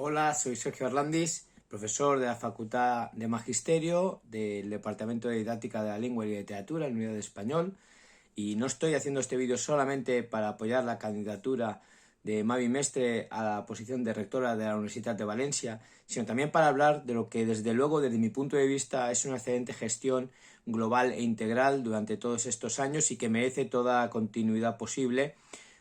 Hola, soy Sergio Arlandis, profesor de la Facultad de Magisterio del Departamento de Didáctica de la Lengua y Literatura en la Unidad de Español, y no estoy haciendo este vídeo solamente para apoyar la candidatura de Mavi Mestre a la posición de rectora de la Universidad de Valencia, sino también para hablar de lo que desde luego desde mi punto de vista es una excelente gestión global e integral durante todos estos años y que merece toda continuidad posible.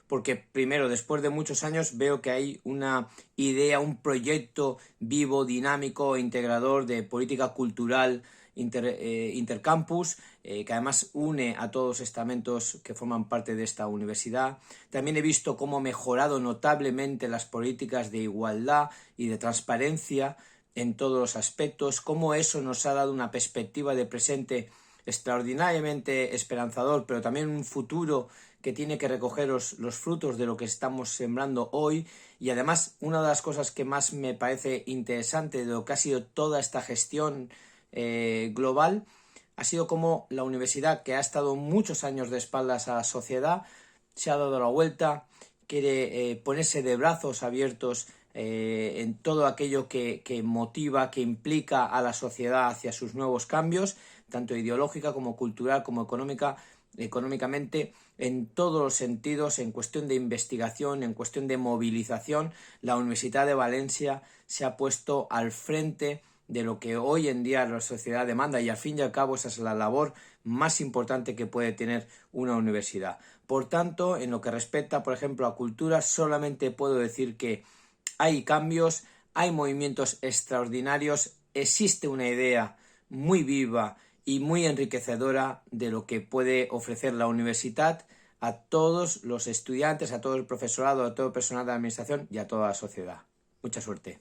Porque primero, después de muchos años, veo que hay una idea, un proyecto vivo, dinámico e integrador de política cultural intercampus, que además une a todos los estamentos que forman parte de esta universidad. También he visto cómo ha mejorado notablemente las políticas de igualdad y de transparencia en todos los aspectos, cómo eso nos ha dado una perspectiva de presente extraordinariamente esperanzador, pero también un futuro que tiene que recoger los frutos de lo que estamos sembrando hoy. Y además, una de las cosas que más me parece interesante de lo que ha sido toda esta gestión global ha sido como la universidad, que ha estado muchos años de espaldas a la sociedad, se ha dado la vuelta, quiere ponerse de brazos abiertos en todo aquello que motiva, que implica a la sociedad hacia sus nuevos cambios, tanto ideológica como cultural como económicamente, en todos los sentidos, en cuestión de investigación, en cuestión de movilización. La Universidad de Valencia se ha puesto al frente de lo que hoy en día la sociedad demanda, y al fin y al cabo esa es la labor más importante que puede tener una universidad. Por tanto, en lo que respecta, por ejemplo, a cultura, solamente puedo decir que hay cambios, hay movimientos extraordinarios, existe una idea muy viva y muy enriquecedora de lo que puede ofrecer la universidad a todos los estudiantes, a todo el profesorado, a todo el personal de la administración y a toda la sociedad. Mucha suerte.